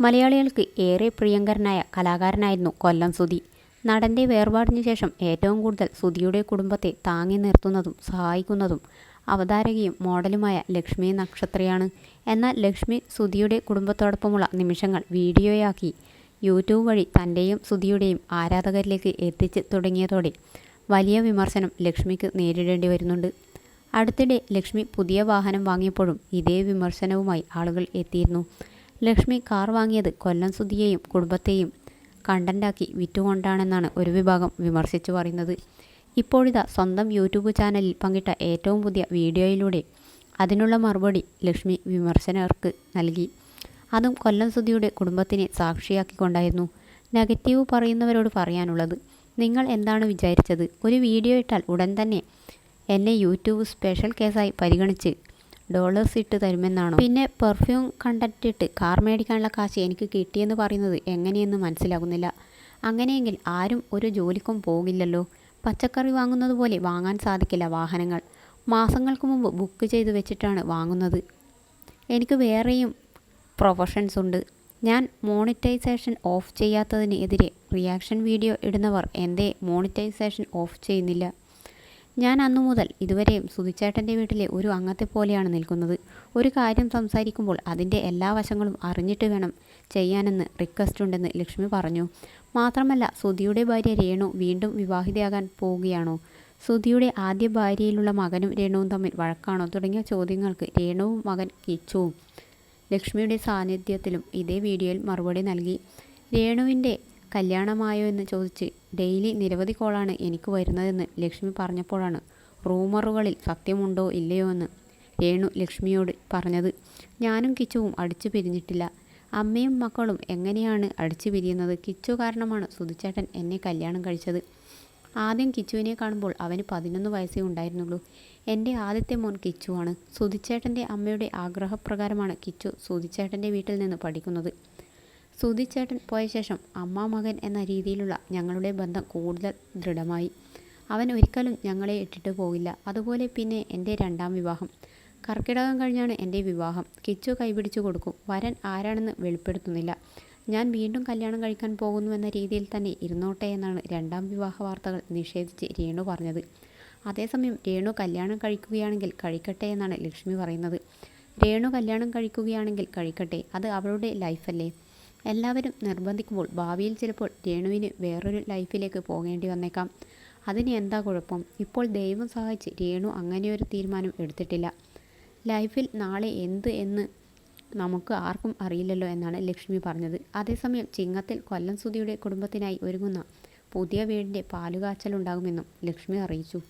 മലയാളികൾക്ക് ഏറെ പ്രിയങ്കരനായ കലാകാരനായിരുന്നു കൊല്ലം സുധി. നടൻ്റെ വേർപാടിനു ശേഷം ഏറ്റവും കൂടുതൽ സുധിയുടെ കുടുംബത്തെ താങ്ങി നിർത്തുന്നതും സഹായിക്കുന്നതും അവതാരകയും മോഡലുമായ ലക്ഷ്മി നക്ഷത്രയാണ്. എന്നാൽ ലക്ഷ്മി സുധിയുടെ കുടുംബത്തോടൊപ്പമുള്ള നിമിഷങ്ങൾ വീഡിയോയാക്കി യൂട്യൂബ് വഴി തൻ്റെയും സുധിയുടെയും ആരാധകരിലേക്ക് എത്തിച്ച് തുടങ്ങിയതോടെ വലിയ വിമർശനം ലക്ഷ്മിക്ക് നേരിടേണ്ടി വരുന്നുണ്ട്. അടുത്തിടെ ലക്ഷ്മി പുതിയ വാഹനം വാങ്ങിയപ്പോഴും ഇതേ വിമർശനവുമായി ആളുകൾ എത്തിയിരുന്നു. ലക്ഷ്മി കാർ വാങ്ങിയത് കൊല്ലം സുധിയെയും കുടുംബത്തെയും കണ്ടന്റാക്കി വിറ്റുകൊണ്ടാണെന്നാണ് ഒരു വിഭാഗം വിമർശിച്ചു പറയുന്നത്. ഇപ്പോഴിതാ സ്വന്തം യൂട്യൂബ് ചാനലിൽ പങ്കിട്ട ഏറ്റവും പുതിയ വീഡിയോയിലൂടെ അതിനുള്ള മറുപടി ലക്ഷ്മി വിമർശകർക്ക് നൽകി. അതും കൊല്ലം സുധിയുടെ കുടുംബത്തിനെ സാക്ഷിയാക്കിക്കൊണ്ടായിരുന്നു. നെഗറ്റീവ് പറയുന്നവരോട് പറയാനുള്ളത്, നിങ്ങൾ എന്താണ് വിചാരിച്ചത്? ഒരു വീഡിയോ ഇട്ടാൽ ഉടൻ തന്നെ എന്നെ യൂട്യൂബ് സ്പെഷ്യൽ കേസായി പരിഗണിച്ച് ഡോളേഴ്സ് ഇട്ട് തരുമെന്നാണോ? പിന്നെ പെർഫ്യൂം കണ്ടന്റിട്ട് കാർ മേടിക്കാനുള്ള കാശ് എനിക്ക് കിട്ടിയെന്ന് പറയുന്നത് എങ്ങനെയെന്ന് മനസ്സിലാകുന്നില്ല. അങ്ങനെയെങ്കിൽ ആരും ഒരു ജോലിക്കും പോകില്ലല്ലോ. പച്ചക്കറി വാങ്ങുന്നത് പോലെ വാങ്ങാൻ സാധിക്കില്ല വാഹനങ്ങൾ. മാസങ്ങൾക്ക് മുമ്പ് ബുക്ക് ചെയ്ത് വെച്ചിട്ടാണ് വാങ്ങുന്നത്. എനിക്ക് വേറെയും പ്രൊഫഷൻസ് ഉണ്ട്. ഞാൻ മോണിറ്റൈസേഷൻ ഓഫ് ചെയ്യാത്തതിന് എതിരെ റിയാക്ഷൻ വീഡിയോ ഇടുന്നവർ എന്തേ മോണിറ്റൈസേഷൻ ഓഫ് ചെയ്യുന്നില്ല? ഞാൻ അന്നു മുതൽ ഇതുവരെയും സുധിച്ചേട്ടൻ്റെ വീട്ടിലെ ഒരു അംഗത്തെ പോലെയാണ് നിൽക്കുന്നത്. ഒരു കാര്യം സംസാരിക്കുമ്പോൾ അതിൻ്റെ എല്ലാ വശങ്ങളും അറിഞ്ഞിട്ട് വേണം ചെയ്യാനെന്ന് റിക്വസ്റ്റ് ഉണ്ടെന്ന് ലക്ഷ്മി പറഞ്ഞു. മാത്രമല്ല, സുധിയുടെ ഭാര്യ രേണു വീണ്ടും വിവാഹിതയാകാൻ പോവുകയാണോ? സുധിയുടെ ആദ്യ ഭാര്യയിലുള്ള മകനും രേണുവും തമ്മിൽ വഴക്കാണോ? തുടങ്ങിയ ചോദ്യങ്ങൾക്ക് രേണുവും മകൻ കിച്ചുവും ലക്ഷ്മിയുടെ സാന്നിധ്യത്തിലും ഇതേ വീഡിയോയിൽ മറുപടി നൽകി. രേണുവിൻ്റെ കല്യാണമായോ എന്ന് ചോദിച്ച് ഡെയിലി നിരവധി കോളാണ് എനിക്ക് വരുന്നതെന്ന് ലക്ഷ്മി പറഞ്ഞപ്പോഴാണ് റൂമറുകളിൽ സത്യമുണ്ടോ ഇല്ലയോ എന്ന് രേണു ലക്ഷ്മിയോട് പറഞ്ഞത്. ഞാനും കിച്ചുവും അടിച്ചു പിരിഞ്ഞിട്ടില്ല. അമ്മയും മക്കളും എങ്ങനെയാണ് അടിച്ചു പിരിയുന്നത്? കിച്ചു കാരണമാണ് സുധിച്ചേട്ടൻ എന്നെ കല്യാണം കഴിച്ചത്. ആദ്യം കിച്ചുവിനെ കാണുമ്പോൾ അവന് 11 വയസ്സേ ഉണ്ടായിരുന്നുള്ളൂ. എൻ്റെ ആദ്യത്തെ മോൻ കിച്ചുവാണ്. സുധിച്ചേട്ടൻ്റെ അമ്മയുടെ ആഗ്രഹപ്രകാരമാണ് കിച്ചു സുധിച്ചേട്ടൻ്റെ വീട്ടിൽ നിന്ന് പഠിക്കുന്നത്. സുധിച്ചേട്ടൻ പോയ ശേഷം അമ്മ മകൻ എന്ന രീതിയിലുള്ള ഞങ്ങളുടെ ബന്ധം കൂടുതൽ ദൃഢമായി. അവൻ ഒരിക്കലും ഞങ്ങളെ ഇട്ടിട്ട് പോകില്ല. അതുപോലെ പിന്നെ എൻ്റെ രണ്ടാം വിവാഹം. കർക്കിടകം കഴിഞ്ഞാണ് എൻ്റെ വിവാഹം. കിച്ചു കൈപിടിച്ചു കൊടുക്കും. വരൻ ആരാണെന്ന് വെളിപ്പെടുത്തുന്നില്ല. ഞാൻ വീണ്ടും കല്യാണം കഴിക്കാൻ പോകുന്നുവെന്ന രീതിയിൽ തന്നെ ഇരുന്നോട്ടെ എന്നാണ് രണ്ടാം വിവാഹ വാർത്തകൾ നിഷേധിച്ച് രേണു പറഞ്ഞത്. അതേസമയം രേണു കല്യാണം കഴിക്കുകയാണെങ്കിൽ കഴിക്കട്ടെ എന്നാണ് ലക്ഷ്മി പറയുന്നത്. രേണു കല്യാണം കഴിക്കുകയാണെങ്കിൽ കഴിക്കട്ടെ, അത് അവളുടെ ലൈഫല്ലേ. എല്ലാവരും നിർബന്ധിക്കുമ്പോൾ ഭാവിയിൽ ചിലപ്പോൾ രേണുവിന് വേറൊരു ലൈഫിലേക്ക് പോകേണ്ടി വന്നേക്കാം. അതിന് എന്താ കുഴപ്പം? ഇപ്പോൾ ദൈവം സഹായിച്ച് രേണു അങ്ങനെയൊരു തീരുമാനം എടുത്തിട്ടില്ല. ലൈഫിൽ നാളെ എന്ത് എന്ന് നമുക്ക് ആർക്കും അറിയില്ലല്ലോ എന്നാണ് ലക്ഷ്മി പറഞ്ഞത്. അതേസമയം ചിങ്ങത്തിൽ കൊല്ലം സുധിയുടെ കുടുംബത്തിനായി ഒരുങ്ങുന്ന പുതിയ വീടിൻ്റെ പാലുകാച്ചലുണ്ടാകുമെന്നും ലക്ഷ്മി അറിയിച്ചു.